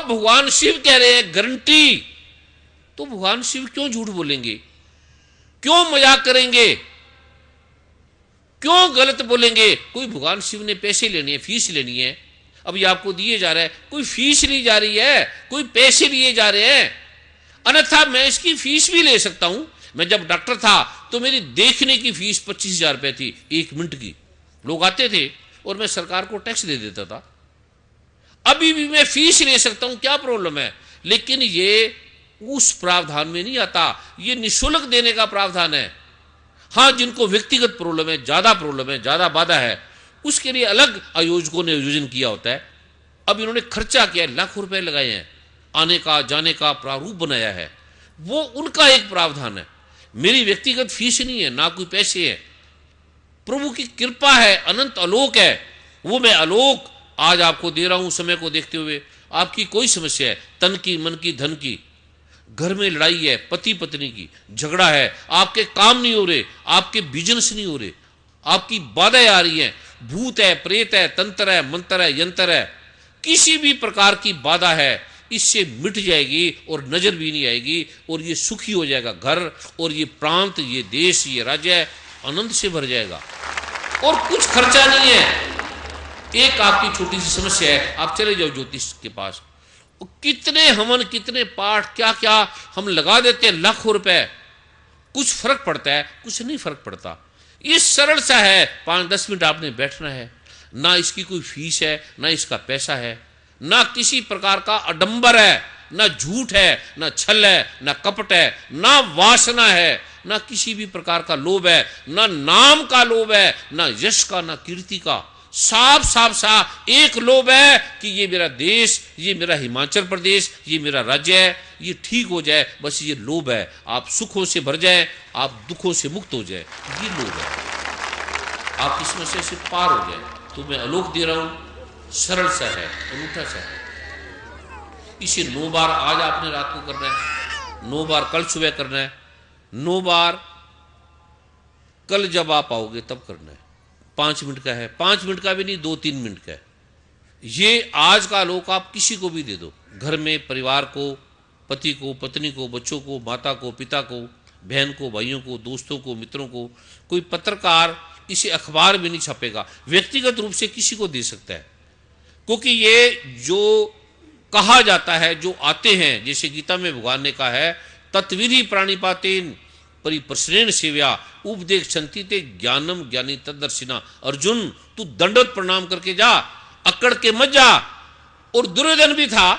अब भगवान शिव कह रहे हैं गारंटी, तो भगवान शिव क्यों झूठ बोलेंगे, क्यों मजाक करेंगे, क्यों गलत बोलेंगे? कोई भगवान शिव ने पैसे लेने हैं, फीस लेनी है, अभी आपको दिए जा रहा है, कोई फीस ली जा रही है, कोई पैसे लिए जा रहे हैं, अन्यथा मैं इसकी फीस भी ले सकता हूं। मैं जब डॉक्टर था तो मेरी देखने की फीस 25,000 रुपए थी 1 मिनट की। लोग आते थे और मैं सरकार को टैक्स दे देता था। अभी भी मैं फीस ले सकता हूं, क्या प्रॉब्लम है? लेकिन ये उस प्रावधान में नहीं आता, ये निःशुल्क देने का प्रावधान है। हाँ, जिनको व्यक्तिगत प्रॉब्लम है, ज्यादा प्रॉब्लम है, ज्यादा बाधा है, उसके लिए अलग आयोजकों ने आयोजन किया होता है। अब इन्होंने खर्चा किया, लाखों रुपए लगाए हैं, आने का जाने का प्रारूप बनाया है, वो उनका एक प्रावधान है। मेरी व्यक्तिगत फीस नहीं है, ना कोई पैसे है, प्रभु की कृपा है, अनंत आलोक है, वो मैं आलोक आज आपको दे रहा हूं। समय को देखते हुए आपकी कोई समस्या है, तन की, मन की, धन की, घर में लड़ाई है, पति पत्नी की झगड़ा है, आपके काम नहीं हो रहे, आपके बिजनेस नहीं हो रहे, आपकी बाधाएं आ रही हैं, भूत है, प्रेत है, तंत्र है, मंत्र है, यंत्र है, किसी भी प्रकार की बाधा है, इससे मिट जाएगी और नजर भी नहीं आएगी और ये सुखी हो जाएगा घर, और ये प्रांत, ये देश, ये राज्य आनंद से भर जाएगा और कुछ खर्चा नहीं है। एक आपकी छोटी सी समस्या है, आप चले जाओ ज्योतिष के पास, कितने हवन, कितने पाठ, क्या क्या हम लगा देते हैं, लाखों रुपए, कुछ फर्क पड़ता है? कुछ नहीं फर्क पड़ता। ये सरल सा है, 5-10 मिनट आपने बैठना है, ना इसकी कोई फीस है, ना इसका पैसा है, ना किसी प्रकार का आडंबर है, ना झूठ है, ना छल है, ना कपट है, ना वासना है, ना किसी भी प्रकार का लोभ है, ना नाम का लोभ है, ना यश का, ना कीर्ति का। साफ साफ सा एक लोभ है कि ये मेरा देश, ये मेरा हिमाचल प्रदेश, ये मेरा राज्य है, ये ठीक हो जाए, बस ये लोभ है। आप सुखों से भर जाए, आप दुखों से मुक्त हो जाए, ये लोभ है। आप इस समस्या से पार हो जाए, तो मैं आलोक दे रहा हूं, सरल सा है, अनूठा सा है। इसे 9 बार आज आपने रात को करना है, 9 बार कल सुबह करना है, 9 बार कल जब आप आओगे तब करना है। 5 मिनट का है, 5 मिनट का भी नहीं, 2-3 मिनट का है। ये आज का आलोक आप किसी को भी दे दो, घर में परिवार को, पति को, पत्नी को, बच्चों को, माता को, पिता को, बहन को, भाइयों को, दोस्तों को, मित्रों को। कोई पत्रकार, इसे अखबार भी नहीं छपेगा, व्यक्तिगत रूप से किसी को दे सकता है, क्योंकि ये जो कहा जाता है, जो आते हैं, जैसे गीता में भगवान ने कहा है, तत्विधि प्राणिपातेन परिप्रश्रेण सेव्या उपदेक्षन्ति ते ज्ञानम ज्ञानी तदर्शिना। अर्जुन, तू दंडवत प्रणाम करके जा, अकड़ के मत जा। और दुर्योधन भी था,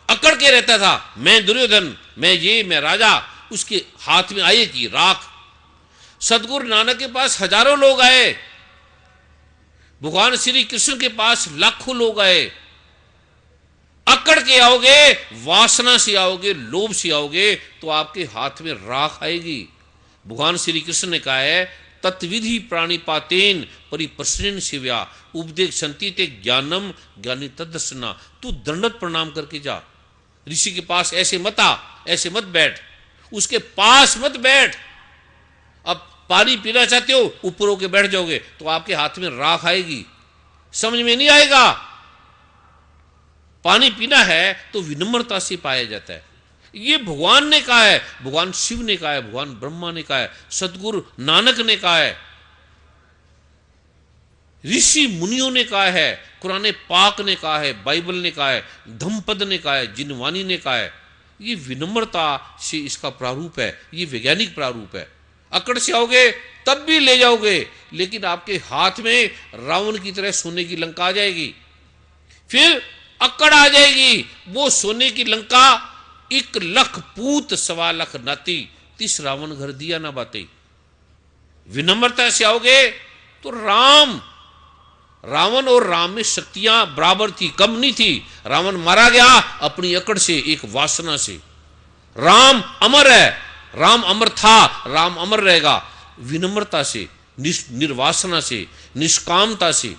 अकड़ के रहता था, मैं दुर्योधन, मैं ये, मैं राजा। उसके हाथ में आए की राख। सदगुरु नानक के पास हजारों लोग आए, भगवान श्री कृष्ण के पास लाखों लोग आए। अकड़ के आओगे, वासना से आओगे, लोभ से आओगे, तो आपके हाथ में राख आएगी। भगवान श्री कृष्ण ने कहा है, तत्विधि प्राणिपातेन परिप्रश्रेण सेव्या उपदेक्षन्ति ते ज्ञानम ज्ञानी तदर्शना। तू दंडवत प्रणाम करके जा, ऋषि के पास ऐसे मत आ, ऐसे मत बैठ, उसके पास मत बैठ। अब पानी पीना चाहते हो, ऊपर होके बैठ जाओगे तो आपके हाथ में राख आएगी, समझ में नहीं आएगा। पानी पीना है तो विनम्रता से पाया जाता है। ये भगवान ने कहा है, भगवान शिव ने कहा है, भगवान ब्रह्मा ने कहा है, सदगुरु नानक ने कहा है, ऋषि मुनियों ने कहा है, कुरान पाक ने कहा है, बाइबल ने कहा है, धम्मपद ने कहा है, जिनवानी ने कहा है। ये विनम्रता से इसका प्रारूप है, ये वैज्ञानिक प्रारूप है। अकड़ से आओगे तब भी ले जाओगे, लेकिन आपके हाथ में रावण की तरह सोने की लंका आ जाएगी। फिर अकड़ आ जाएगी, वो सोने की लंका 1 लाख पूत 1.25 लाख नाती, 30 रावण घर दिया ना बातें। विनम्रता से आओगे तो रावण और राम में शक्तियां बराबर थी, कम नहीं थी। रावण मारा गया अपनी अकड़ से, एक वासना से। राम अमर है, राम अमर था, राम अमर रहेगा। विनम्रता से, निर्वासना से, निष्कामता से।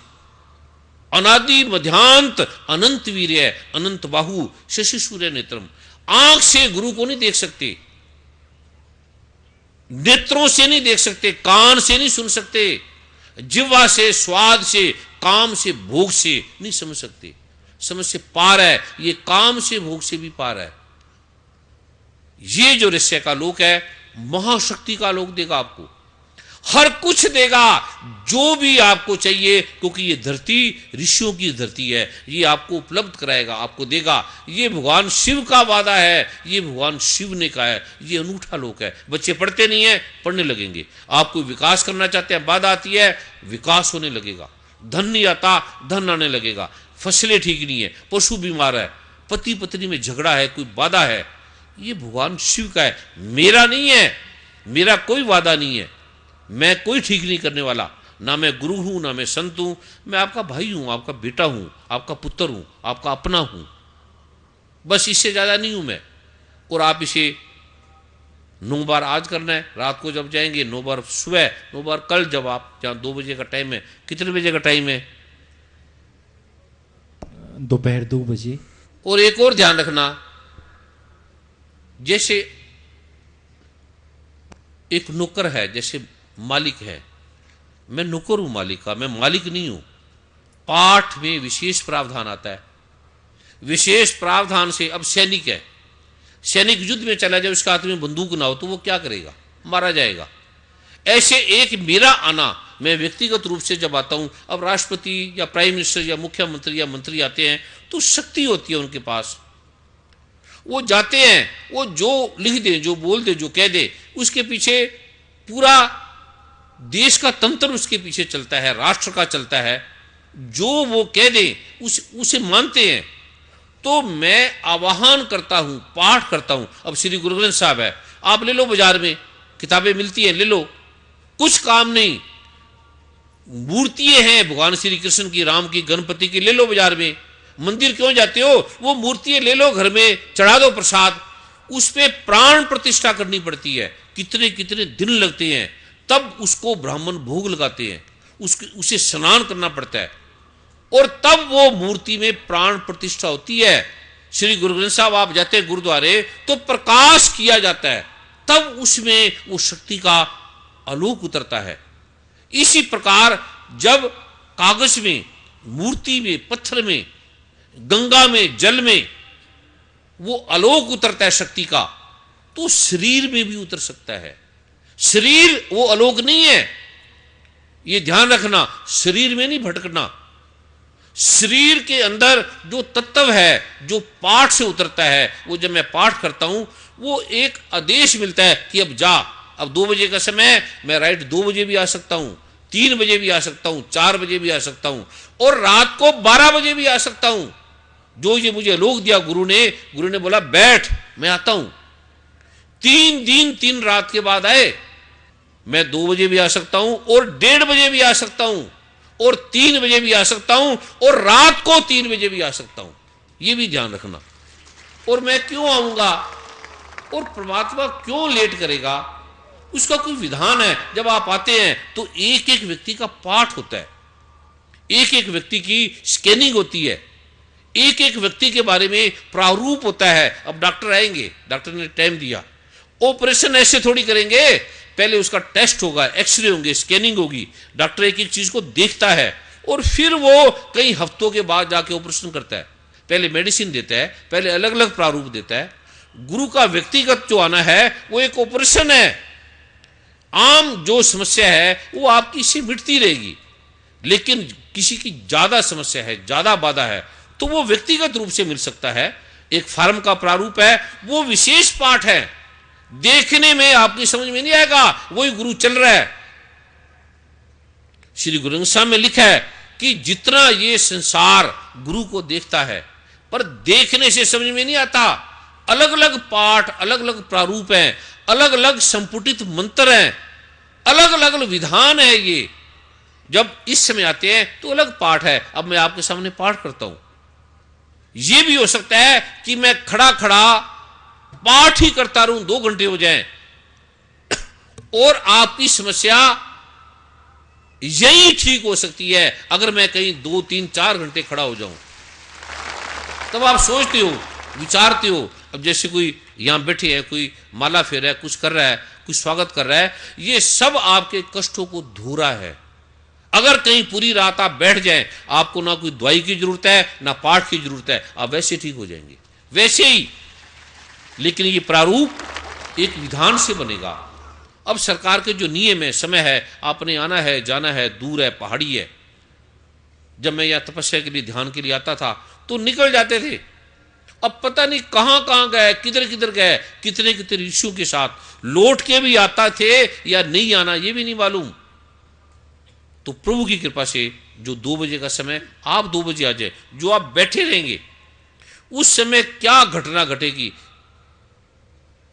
अनादि मध्यांत अनंत वीर्य अनंत बाहु शशि सूर्य नेत्रम। आंख से गुरु को नहीं देख सकते, नेत्रों से नहीं देख सकते, कान से नहीं सुन सकते, जिह्वा से, स्वाद से, काम से, भोग से नहीं समझ सकते। समझ से पार है, ये काम से भोग से भी पार है। ये जो रहस्य का लोक है, महाशक्ति का लोक देगा आपको, हर कुछ देगा जो भी आपको चाहिए, क्योंकि ये धरती ऋषियों की धरती है, ये आपको उपलब्ध कराएगा, आपको देगा। ये भगवान शिव का वादा है, ये भगवान शिव ने कहा है, ये अनूठा लोक है। बच्चे पढ़ते नहीं है, पढ़ने लगेंगे। आप कोई विकास करना चाहते हैं, बाधा आती है, विकास होने लगेगा। धन नहीं आता, धन आने लगेगा। फसलें ठीक नहीं है, पशु बीमार है, पति पत्नी में झगड़ा है, कोई बाधा है, ये भगवान शिव का है, मेरा नहीं है। मेरा कोई वादा नहीं है, मैं कोई ठीक नहीं करने वाला, ना मैं गुरु हूं, ना मैं संत हूं। मैं आपका भाई हूं, आपका बेटा हूं, आपका पुत्र हूं, आपका अपना हूं, बस इससे ज्यादा नहीं हूं मैं। और आप इसे 9 बार आज करना है, रात को जब जाएंगे 9 बार सुबह, 9 बार कल, जब आप जहां 2 बजे का टाइम है। कितने बजे का टाइम है? दोपहर 2 बजे। और एक और ध्यान रखना, जैसे एक नौकर है, जैसे मालिक है, मैं नौकर हूं मालिक का, मैं मालिक नहीं हूं। पाठ में विशेष प्रावधान आता है, विशेष प्रावधान से। अब सैनिक है, सैनिक युद्ध में चला जाए, उसके हाथ में बंदूक ना हो तो वो क्या करेगा? मारा जाएगा। ऐसे एक मेरा आना, मैं व्यक्तिगत रूप से जब आता हूं, अब राष्ट्रपति या प्राइम मिनिस्टर या मुख्यमंत्री या मंत्री आते हैं तो शक्ति होती है उनके पास, वो जाते हैं, वो जो लिख दे, जो बोल दे, जो कह दे, उसके पीछे पूरा देश का तंत्र उसके पीछे चलता है, राष्ट्र का चलता है। जो वो कह दे उसे मानते हैं। तो मैं आवाहन करता हूं, पाठ करता हूं। अब श्री गुरु ग्रंथ साहब है, आप ले लो, बाजार में किताबें मिलती हैं, ले लो, कुछ काम नहीं। मूर्तियां हैं भगवान श्री कृष्ण की, राम की, गणपति की, ले लो बाजार में। मंदिर क्यों जाते हो? वो मूर्तियां ले लो, घर में चढ़ा दो प्रसाद। उस पे प्राण प्रतिष्ठा करनी पड़ती है, कितने कितने दिन लगते हैं, तब उसको ब्राह्मण भोग लगाते हैं, उसे स्नान करना पड़ता है, और तब वो मूर्ति में प्राण प्रतिष्ठा होती है। श्री गुरु ग्रंथ साहब आप जाते हैं गुरुद्वारे तो प्रकाश किया जाता है, तब उसमें वो शक्ति का आलोक उतरता है। इसी प्रकार जब कागज में, मूर्ति में, पत्थर में, गंगा में, जल में वो आलोक उतरता है शक्ति का, तो शरीर में भी उतर सकता है। शरीर वो आलोक नहीं है, ये ध्यान रखना। शरीर में नहीं भटकना। शरीर के अंदर जो तत्व है, जो पाठ से उतरता है, वो जब मैं पाठ करता हूं, वो एक आदेश मिलता है कि अब जा, अब 2 बजे का समय है, मैं राइट 2 बजे भी आ सकता हूं, 3 बजे भी आ सकता हूं, 4 बजे भी आ सकता हूं, और रात को 12 बजे भी आ सकता हूं। जो ये मुझे आलोक दिया गुरु ने बोला बैठ, मैं आता हूं। 3 दिन 3 रात के बाद आए, मैं 2 बजे भी आ सकता हूं, और 1:30 बजे भी आ सकता हूं, और 3 बजे भी आ सकता हूं, और रात को 3 बजे भी आ सकता हूं। ये भी ध्यान रखना। और मैं क्यों आऊंगा, और परमात्मा क्यों लेट करेगा, उसका कोई विधान है। जब आप आते हैं तो एक एक व्यक्ति का पाठ होता है, एक एक व्यक्ति की स्कैनिंग होती है, एक एक व्यक्ति के बारे में प्रारूप होता है। अब डॉक्टर आएंगे, डॉक्टर ने टाइम दिया, ऑपरेशन ऐसे थोड़ी करेंगे, पहले उसका टेस्ट होगा, एक्सरे होंगे, स्कैनिंग होगी, डॉक्टर एक एक चीज को देखता है, और फिर वो कई हफ्तों के बाद जाके ऑपरेशन करता है। पहले मेडिसिन देता है, पहले अलग अलग प्रारूप देता है। गुरु का व्यक्तिगत जो आना है वो एक ऑपरेशन है। आम जो समस्या है वो आपकी से मिटती रहेगी, लेकिन किसी की ज्यादा समस्या है, ज्यादा बाधा है, तो वो व्यक्तिगत रूप से मिल सकता है। एक फार्म का प्रारूप है, वो विशेष पाठ है, देखने में आपकी समझ में नहीं आएगा, वही गुरु चल रहा है। श्री गुरु ग्रंथ साहब में लिखा है कि जितना ये संसार गुरु को देखता है, पर देखने से समझ में नहीं आता। अलग अलग पाठ, अलग अलग प्रारूप हैं, अलग अलग संपुटित मंत्र हैं, अलग अलग विधान है। ये जब इस समय आते हैं तो अलग पाठ है। अब मैं आपके सामने पाठ करता हूं, यह भी हो सकता है कि मैं खड़ा खड़ा पाठ ही करता रहूं, 2 घंटे हो जाएं, और आपकी समस्या यही ठीक हो सकती है अगर मैं कहीं 2, 3, 4 घंटे खड़ा हो जाऊं। तब आप सोचते हो, विचारते हो। अब जैसे कोई यहां बैठे है, कोई माला फेर रहा है, कुछ कर रहा है, कुछ स्वागत कर रहा है, ये सब आपके कष्टों को धो रहा है। अगर कहीं पूरी रात आप बैठ जाएं, आपको ना कोई दवाई की जरूरत है ना पाठ की जरूरत है, आप वैसे ठीक हो जाएंगे, वैसे ही। लेकिन ये प्रारूप एक विधान से बनेगा। अब सरकार के जो नियम है, समय है, आपने आना है, जाना है, दूर है, पहाड़ी है। जब मैं यहां तपस्या के लिए, ध्यान के लिए आता था तो निकल जाते थे। अब पता नहीं कहां कहां गए, किधर किधर गए, कितने कितने ऋषियों के साथ लौट के भी आता थे या नहीं आना ये भी नहीं मालूम। तो प्रभु की कृपा से जो 2 बजे का समय, आप 2 बजे आ जाए, जो आप बैठे रहेंगे उस समय क्या घटना घटेगी,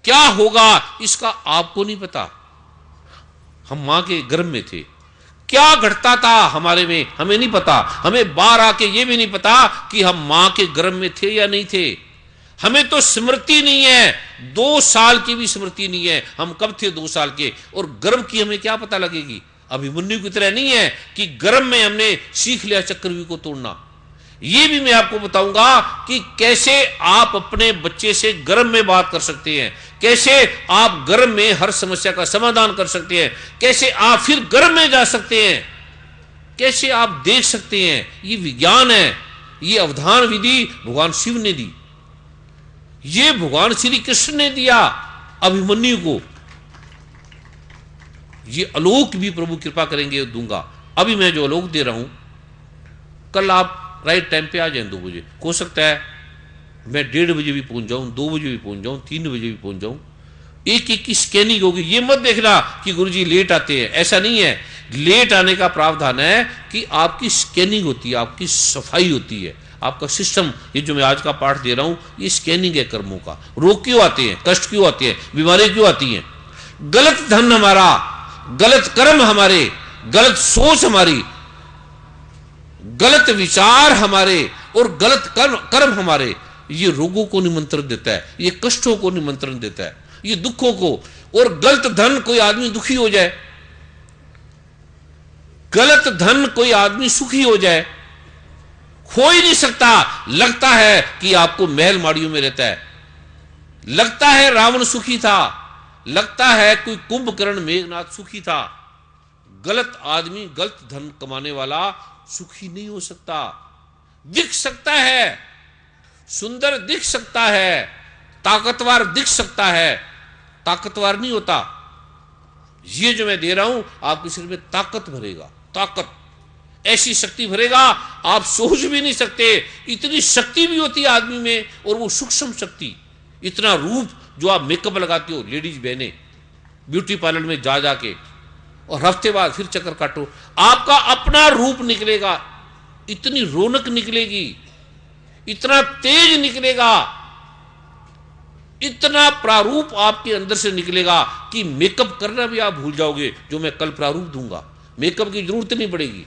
क्या होगा, इसका आपको नहीं पता। हम मां के गर्भ में थे, क्या घटता था हमारे में हमें नहीं पता। हमें बाहर आके ये भी नहीं पता कि हम मां के गर्भ में थे या नहीं थे। हमें तो स्मृति नहीं है, 2 साल की भी स्मृति नहीं है, हम कब थे 2 साल के, और गर्भ की हमें क्या पता लगेगी। अभिमन्यु की तरह नहीं है कि गर्भ में हमने सीख लिया चक्रव्यूह को तोड़ना। ये भी मैं आपको बताऊंगा कि कैसे आप अपने बच्चे से गर्भ में बात कर सकते हैं, कैसे आप गर्भ में हर समस्या का समाधान कर सकते हैं, कैसे आप फिर गर्भ में जा सकते हैं, कैसे आप देख सकते हैं। ये विज्ञान है, ये अवधान विधि भगवान शिव ने दी, ये भगवान श्री कृष्ण ने दिया अभिमन्यु को। ये आलोक भी प्रभु कृपा करेंगे दूंगा। अभी मैं जो आलोक दे रहा हूं, कल आप राइट टाइम पे आ जाए 2 बजे। हो सकता है मैं 1:30 बजे भी पहुंच जाऊं, 2 बजे भी पहुंच जाऊं, 3 बजे भी पहुंच जाऊं। एक एक की स्कैनिंग होगी। ये मत देखना कि गुरुजी लेट आते हैं, ऐसा नहीं है। लेट आने का प्रावधान है कि आपकी स्कैनिंग होती है, आपकी सफाई होती है, आपका सिस्टम। ये जो मैं आज का पाठ दे रहा हूं, ये स्कैनिंग है कर्मों का। रोग क्यों आते हैं, कष्ट क्यों आते हैं, बीमारी क्यों आती हैं, गलत धन हमारा, गलत कर्म हमारे, गलत सोच हमारी, गलत विचार हमारे और गलत कर्म हमारे, ये रोगों को निमंत्रण देता है, ये कष्टों को निमंत्रण देता है, ये दुखों को। और गलत धन, कोई आदमी दुखी हो जाए, गलत धन कोई आदमी सुखी हो जाए, हो ही नहीं सकता। लगता है कि आपको महल माड़ियों में रहता है, लगता है रावण सुखी था, लगता है कोई कुंभकर्ण मेघनाथ सुखी था। गलत आदमी, गलत धन कमाने वाला सुखी नहीं हो सकता। दिख सकता है, सुंदर दिख सकता है, ताकतवर दिख सकता है, ताकतवर नहीं होता। ये जो मैं दे रहा हूं, आपके शरीर में ताकत भरेगा, ताकत, ऐसी शक्ति भरेगा आप सोच भी नहीं सकते। इतनी शक्ति भी होती है आदमी में, और वो सूक्ष्म शक्ति, इतना रूप। जो आप मेकअप लगाते हो, लेडीज बहने ब्यूटी पार्लर में जा जाके, और हफ्ते बाद फिर चक्कर काटो, आपका अपना रूप निकलेगा, इतनी रौनक निकलेगी, इतना तेज निकलेगा, इतना प्रारूप आपके अंदर से निकलेगा कि मेकअप करना भी आप भूल जाओगे। जो मैं कल प्रारूप दूंगा, मेकअप की जरूरत नहीं पड़ेगी,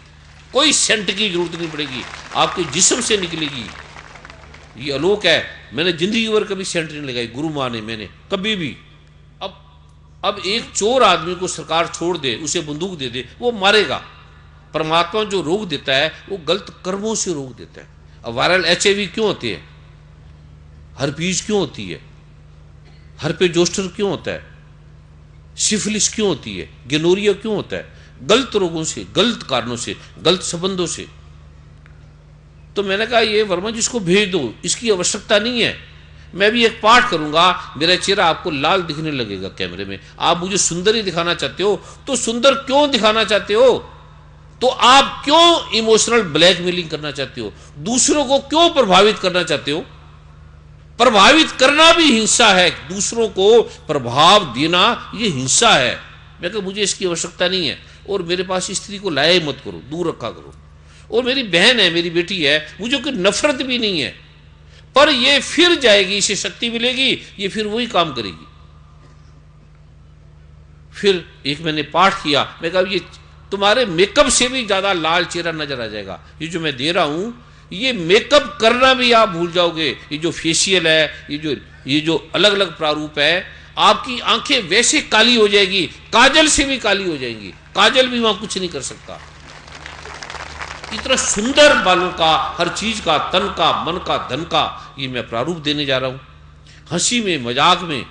कोई सेंट की जरूरत नहीं पड़ेगी, आपके जिस्म से निकलेगी। ये आलोक है। मैंने जिंदगी भर कभी सेंट नहीं लगाई, गुरु माँ ने, मैंने कभी भी। अब एक चोर आदमी को सरकार छोड़ दे, उसे बंदूक दे दे, वो मारेगा। परमात्मा जो रोग देता है वो गलत कर्मों से रोग देता है। अब वायरल HIV क्यों होती है, हर्पीज क्यों होती है, हर्पे जोस्टर क्यों होता है, सिफिलिस क्यों होती है, गेनोरिया क्यों होता है, गलत रोगों से, गलत कारणों से, गलत संबंधों से। तो मैंने कहा ये वर्मा जी इसको भेज दो, इसकी आवश्यकता नहीं है। मैं भी एक पाठ करूंगा, मेरा चेहरा आपको लाल दिखने लगेगा कैमरे में। आप मुझे सुंदर ही दिखाना चाहते हो, तो सुंदर क्यों दिखाना चाहते हो, तो आप क्यों इमोशनल ब्लैकमेलिंग करना चाहते हो, दूसरों को क्यों प्रभावित करना चाहते हो। प्रभावित करना भी हिंसा है, दूसरों को प्रभाव देना ये हिंसा है। मैं कहा मुझे इसकी आवश्यकता नहीं है, और मेरे पास स्त्री को लाया मत करो, दूर रखा करो। और मेरी बहन है, मेरी बेटी है, मुझे कोई नफरत भी नहीं है, पर ये फिर जाएगी, इसे शक्ति मिलेगी, ये फिर वही काम करेगी। फिर एक मैंने पाठ किया, मैं कहा ये तुम्हारे मेकअप से भी ज्यादा लाल चेहरा नजर आ जाएगा। ये जो मैं दे रहा हूं, ये मेकअप करना भी आप भूल जाओगे। ये जो फेशियल है, ये जो अलग अलग प्रारूप है, आपकी आंखें वैसे काली हो जाएगी, काजल से भी काली हो जाएंगी, काजल भी वहां कुछ नहीं कर सकता। इतना सुंदर बालों का, हर चीज का, तन का, मन का, धन का, ये मैं प्रारूप देने जा रहा हूं, हंसी में, मजाक में।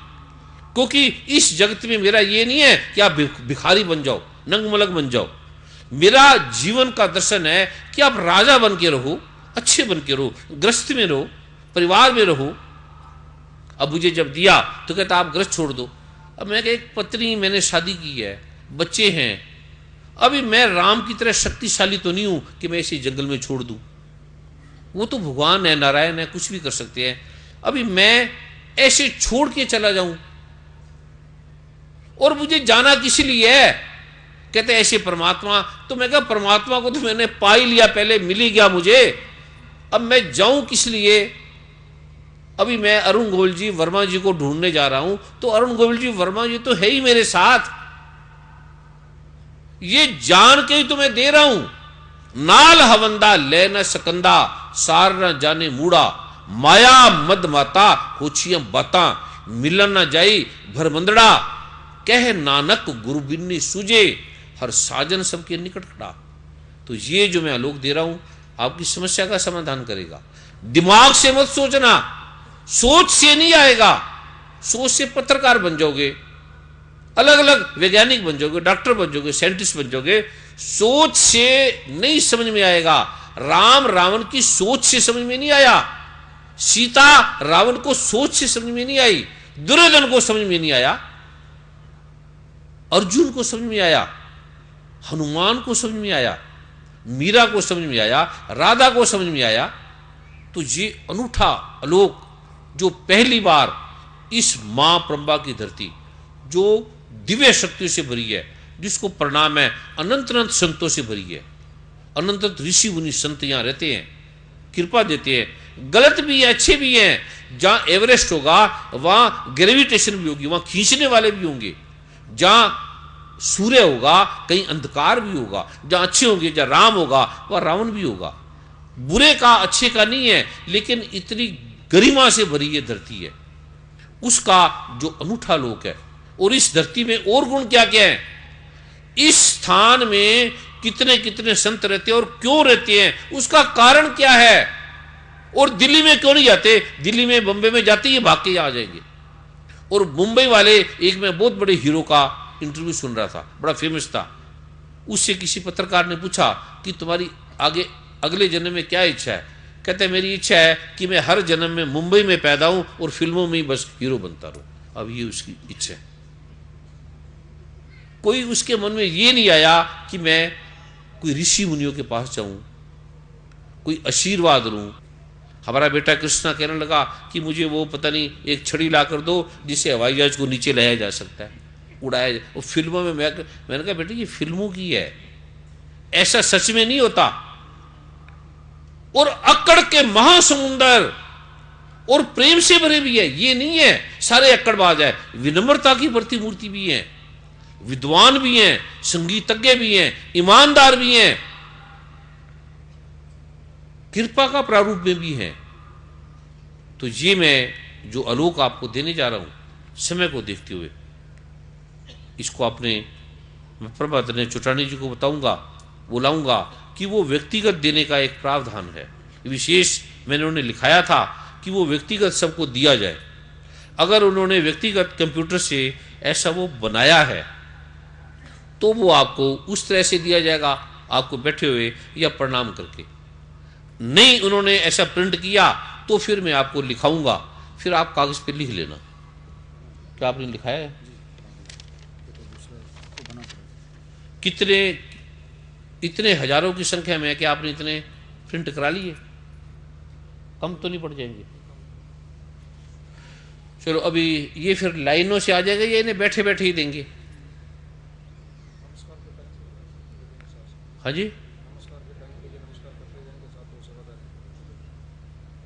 क्योंकि इस जगत में मेरा ये नहीं है कि आप भिखारी बन जाओ, नंग मलंग बन जाओ। मेरा जीवन का दर्शन है कि आप राजा बन के रहो, अच्छे बन के रहो, गृहस्थ में रहो, परिवार में रहो। अब मुझे जब दिया तो कहता आप गृहस्थ छोड़ दो। अब मैं एक पत्नी, मैंने शादी की है, बच्चे हैं, अभी मैं राम की तरह शक्तिशाली तो नहीं हूं कि मैं इसे जंगल में छोड़ दूं। वो तो भगवान है, नारायण है, कुछ भी कर सकते हैं। अभी मैं ऐसे छोड़ के चला जाऊं, और मुझे जाना किस लिए है? कहते ऐसे परमात्मा। तो मैं कहा परमात्मा को तो मैंने पा ही लिया, पहले मिल ही गया मुझे, अब मैं जाऊं किस लिए? अभी मैं अरुण गोविल जी वर्मा जी को ढूंढने जा रहा हूं, तो अरुण गोविल जी वर्मा जी तो है ही मेरे साथ, ये जान के ही तो मैं दे रहा हूं। नाल हवंदा ले न सकंदा, सार न जाने मूड़ा, माया मद माता होछियां बाता, मिलन न जाई भरमंदड़ा, कह नानक गुरु बिन्नी सूझे, हर साजन सबके निकट खड़ा। तो ये जो मैं आलोक दे रहा हूं आपकी समस्या का समाधान करेगा। दिमाग से मत सोचना, सोच से नहीं आएगा। सोच से पत्रकार बन जाओगे, अलग अलग वैज्ञानिक बन जाओगे, डॉक्टर बन जाओगे, साइंटिस्ट बन जाओगे। सोच से नहीं समझ में आएगा। राम रावण की सोच से समझ में नहीं आया, सीता रावण को सोच से समझ में नहीं आई, दुर्योधन को समझ में नहीं आया, अर्जुन को समझ में आया, हनुमान को समझ में आया, मीरा को समझ में आया, राधा को समझ में आया। तो ये अनूठा आलोक जो पहली बार इस मां प्रंबा की धरती जो दिव्य शक्तियों से भरी है, जिसको प्रणाम है, अनंत अनंत संतों से भरी है, अनंत अनंत ऋषि मुनि संत यहां रहते हैं, कृपा देते हैं। गलत भी है, अच्छे भी हैं। जहां एवरेस्ट होगा वहां ग्रेविटेशन भी होगी, वहां खींचने वाले भी होंगे। जहां सूर्य होगा कहीं अंधकार भी होगा। जहां अच्छे होंगे, जहां राम होगा वहां रावण भी होगा। बुरे का अच्छे का नहीं है, लेकिन इतनी गरिमा से भरी ये धरती है, उसका जो अनूठा लोक है। और इस धरती में और गुण क्या क्या है? इस स्थान में कितने कितने संत रहते हैं और क्यों रहते हैं, उसका कारण क्या है? और दिल्ली में क्यों नहीं जाते? दिल्ली में, बंबई में जाते ही भाग के आ जाएंगे। और मुंबई वाले, एक मैं बहुत बड़े हीरो का इंटरव्यू सुन रहा था, बड़ा फेमस था, उससे किसी पत्रकार ने पूछा कि तुम्हारी आगे अगले जन्म में क्या इच्छा है? कहते मेरी इच्छा है कि मैं हर जन्म में मुंबई में पैदा हूं और फिल्मों में ही बस हीरो बनता रहूं। अब ये उसकी इच्छा है। कोई उसके मन में ये नहीं आया कि मैं कोई ऋषि मुनियों के पास जाऊं, कोई आशीर्वाद लूं। हमारा बेटा कृष्णा कहने लगा कि मुझे वो पता नहीं एक छड़ी ला कर दो जिससे हवाई जहाज को नीचे लाया जा सकता है, उड़ाया जाए। वो फिल्मों में मैंने कहा बेटा ये फिल्मों की है, ऐसा सच में नहीं होता। और अक्कड़ के महासमुंदर और प्रेम से भरे भी है, ये नहीं है सारे अक्कड़बाज है। विनम्रता की प्रतिमूर्ति भी है, विद्वान भी हैं, संगीतज्ञ भी हैं, ईमानदार भी हैं, कृपा का प्रारूप में भी हैं। तो ये मैं जो आलोक आपको देने जा रहा हूं, समय को देखते हुए इसको अपने प्रभात चुटानी जी को बताऊंगा, बुलाऊंगा कि वो व्यक्तिगत देने का एक प्रावधान है। विशेष मैंने उन्हें लिखाया था कि वो व्यक्तिगत सबको दिया जाए। अगर उन्होंने व्यक्तिगत कंप्यूटर से ऐसा वो बनाया है तो वो आपको उस तरह से दिया जाएगा, आपको बैठे हुए या प्रणाम करके। नहीं उन्होंने ऐसा प्रिंट किया तो फिर मैं आपको लिखाऊंगा, फिर आप कागज पे लिख लेना। क्या आपने लिखाया है? कितने इतने हजारों की संख्या में है कि आपने इतने प्रिंट करा लिए? कम तो नहीं पड़ जाएंगे? चलो अभी ये फिर लाइनों से आ जाएगा या इन्हें बैठे बैठे ही देंगे? हाँ जी,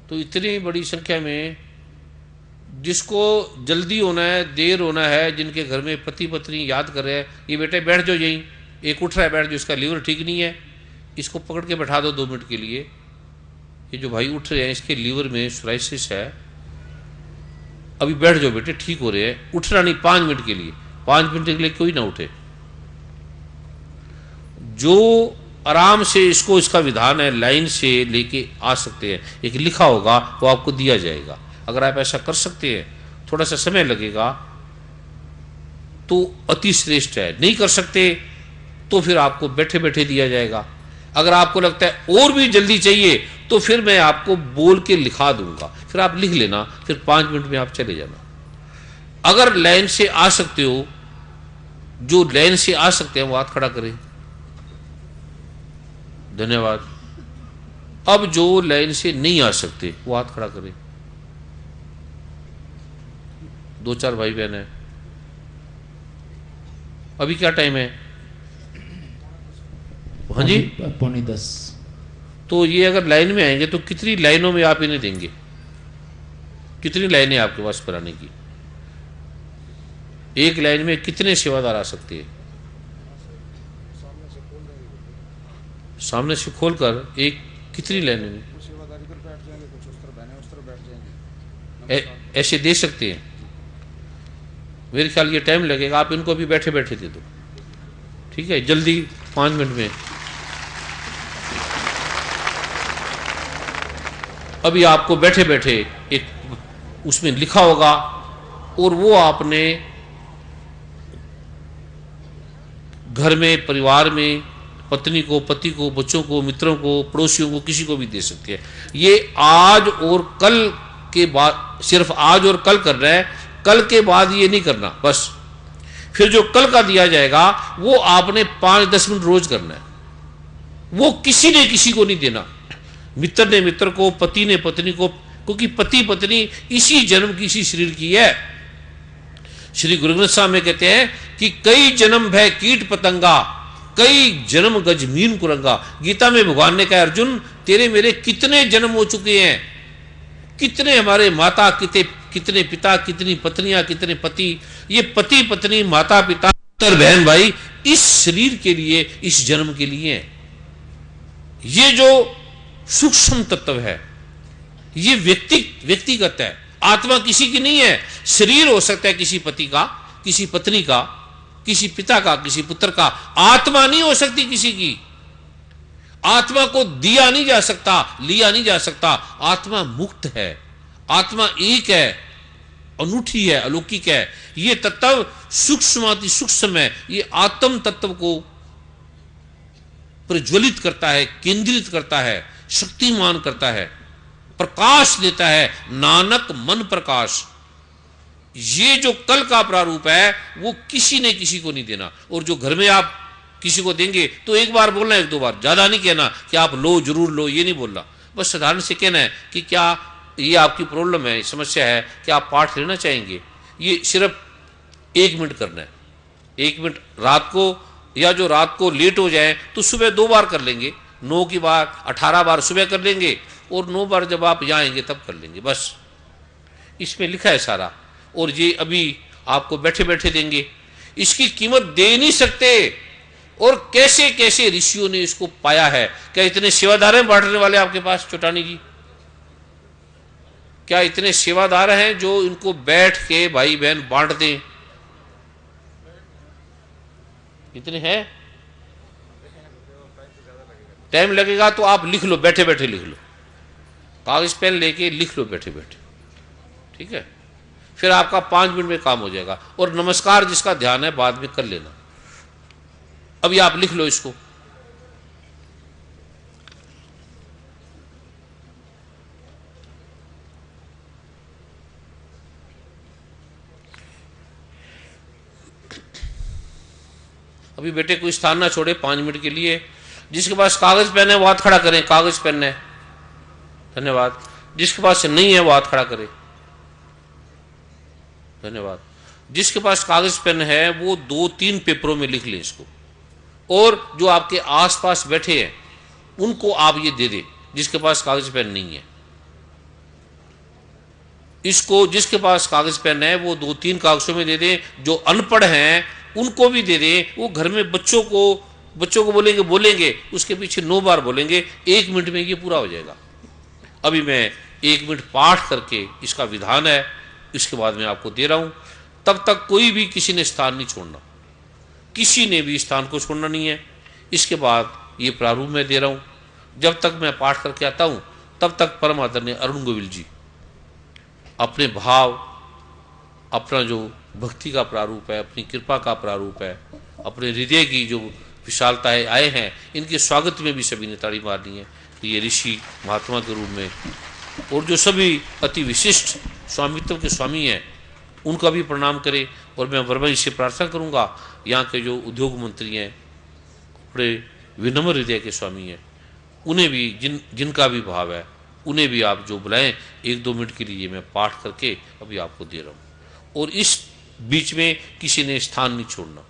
तो इतनी बड़ी संख्या में जिसको जल्दी होना है, देर होना है, जिनके घर में पति पत्नी याद कर रहे हैं, ये बेटे बैठ जाओ, यहीं एक उठ रहा है, बैठ जाओ, इसका लीवर ठीक नहीं है, इसको पकड़ के बैठा दो 2 मिनट के लिए। ये जो भाई उठ रहे हैं इसके लीवर में सोराइसिस है, अभी बैठ जाओ बेटे, ठीक हो रहे हैं, उठना नहीं 5 मिनट के लिए, 5 मिनट के लिए कोई ना उठे। जो आराम से इसको, इसका विधान है, लाइन से लेके आ सकते हैं, एक लिखा होगा वो आपको दिया जाएगा। अगर आप ऐसा कर सकते हैं, थोड़ा सा समय लगेगा तो अति श्रेष्ठ है। नहीं कर सकते तो फिर आपको बैठे बैठे दिया जाएगा। अगर आपको लगता है और भी जल्दी चाहिए तो फिर मैं आपको बोल के लिखा दूंगा, फिर आप लिख लेना, फिर 5 मिनट में आप चले जाना। अगर लाइन से आ सकते हो, जो लाइन से आ सकते हैं वो हाथ खड़ा करें। धन्यवाद। अब जो लाइन से नहीं आ सकते वो हाथ खड़ा करें। 2-4 भाई बहन है। अभी क्या टाइम है? हाँ जी, 9:45। तो ये अगर लाइन में आएंगे तो कितनी लाइनों में आप इन्हें देंगे? कितनी लाइनें आपके पास कराने की? एक लाइन में कितने सेवादार आ सकते हैं? सामने से खोलकर एक कितनी लाइनें में ऐसे दे सकते हैं? मेरे ख्याल ये टाइम लगेगा, आप इनको भी बैठे बैठे दे दो, ठीक है? जल्दी 5 मिनट में। अभी आपको बैठे बैठे एक उसमें लिखा होगा और वो आपने घर में, परिवार में पत्नी को, पति को, बच्चों को, मित्रों को, पड़ोसियों को, किसी को भी दे सकते हैं। ये आज और कल के बाद, सिर्फ आज और कल कर रहे हैं, कल के बाद ये नहीं करना। बस फिर जो कल का दिया जाएगा वो आपने 5-10 मिनट रोज करना है। वो किसी ने किसी को नहीं देना, मित्र ने मित्र को, पति ने पत्नी को, क्योंकि पति पत्नी इसी जन्म की, इसी शरीर की है। श्री गुरु ग्रंथ साहब में कहते हैं कि कई जन्म भय कीट पतंगा, कई जन्म गजमीन कुरंगा। गीता में भगवान ने कहा, अर्जुन तेरे मेरे कितने जन्म हो चुके हैं, कितने हमारे माता, कितने पिता, कितनी पत्नियां, कितने पति। ये पति पत्नी, माता पिता, बहन भाई इस शरीर के लिए, इस जन्म के लिए है। ये जो सूक्ष्म तत्व है ये व्यक्तिगत है, आत्मा किसी की नहीं है। शरीर हो सकता है किसी पति का, किसी पत्नी का, किसी पिता का, किसी पुत्र का, आत्मा नहीं हो सकती किसी की। आत्मा को दिया नहीं जा सकता, लिया नहीं जा सकता। आत्मा मुक्त है, आत्मा एक है, अनूठी है, अलौकिक है। ये तत्व सूक्ष्माति सूक्ष्म है। ये आत्म तत्व को प्रज्वलित करता है, केंद्रित करता है, शक्तिमान करता है, प्रकाश देता है। नानक मन प्रकाश। ये जो कल का प्रारूप है वो किसी ने किसी को नहीं देना। और जो घर में आप किसी को देंगे तो एक बार बोलना, 1-2 बार, ज्यादा नहीं कहना कि आप लो, जरूर लो, ये नहीं बोलना। बस साधारण से कहना है कि क्या ये आपकी प्रॉब्लम है, समस्या है, क्या आप पाठ लेना चाहेंगे। ये सिर्फ 1 मिनट करना है। 1 मिनट रात को, या जो रात को लेट हो जाए तो सुबह 2 बार कर लेंगे, 9 की बार 18 बार सुबह कर लेंगे, और 9 बार जब आप यहाँ आएंगे तब कर लेंगे। बस इसमें लिखा है सारा। और ये अभी आपको बैठे बैठे देंगे, इसकी कीमत दे नहीं सकते। और कैसे कैसे ऋषियों ने इसको पाया है। क्या इतने सेवादार बांटने वाले आपके पास चौटानी जी? क्या इतने सेवादार हैं जो इनको बैठ के भाई बहन बांट दें? इतने हैं? टाइम लगेगा तो आप लिख लो, बैठे बैठे लिख लो, कागज पेन लेके लिख लो बैठे बैठे, ठीक है? फिर आपका 5 मिनट में काम हो जाएगा। और नमस्कार जिसका ध्यान है बाद में कर लेना। अभी आप लिख लो इसको। अभी बेटे कोई स्थान ना छोड़े 5 मिनट के लिए। जिसके पास कागज पेन है वो हाथ खड़ा करें। कागज पेन है, धन्यवाद। जिसके पास नहीं है वो हाथ खड़ा करे, धन्यवाद। जिसके पास कागज पेन है वो 2-3 पेपरों में लिख लें इसको। और जो आपके आसपास बैठे हैं उनको आप ये दे दें जिसके पास कागज पेन नहीं है। इसको जिसके पास कागज पेन है वो 2-3 कागजों में दे दें। जो अनपढ़ हैं उनको भी दे दें। वो घर में बच्चों को बोलेंगे उसके पीछे 9 बार बोलेंगे। 1 मिनट में ये पूरा हो जाएगा। अभी मैं 1 मिनट पाठ करके, इसका विधान है, इसके बाद मैं आपको दे रहा हूं। तब तक कोई भी किसी ने स्थान नहीं छोड़ना, किसी ने भी स्थान को छोड़ना नहीं है। इसके बाद ये प्रारूप मैं दे रहा हूं। जब तक मैं पाठ करके आता हूं तब तक परम आदरणीय अरुण गोविल जी अपने भाव, अपना जो भक्ति का प्रारूप है, अपनी कृपा का प्रारूप है, अपने हृदय की जो विशालता है आए हैं, इनके स्वागत में भी सभी ने ताड़ी मारनी है। तो ये ऋषि महात्मा के रूप में और जो सभी अति विशिष्ट स्वामित्व के स्वामी हैं उनका भी प्रणाम करें। और मैं वर्मा जी से प्रार्थना करूंगा, यहाँ के जो उद्योग मंत्री हैं बड़े विनम्र हृदय के स्वामी हैं, उन्हें भी जिनका भी भाव है उन्हें भी आप जो बुलाएं 1-2 मिनट के लिए मैं पाठ करके अभी आपको दे रहा हूँ। और इस बीच में किसी ने स्थान नहीं छोड़ना।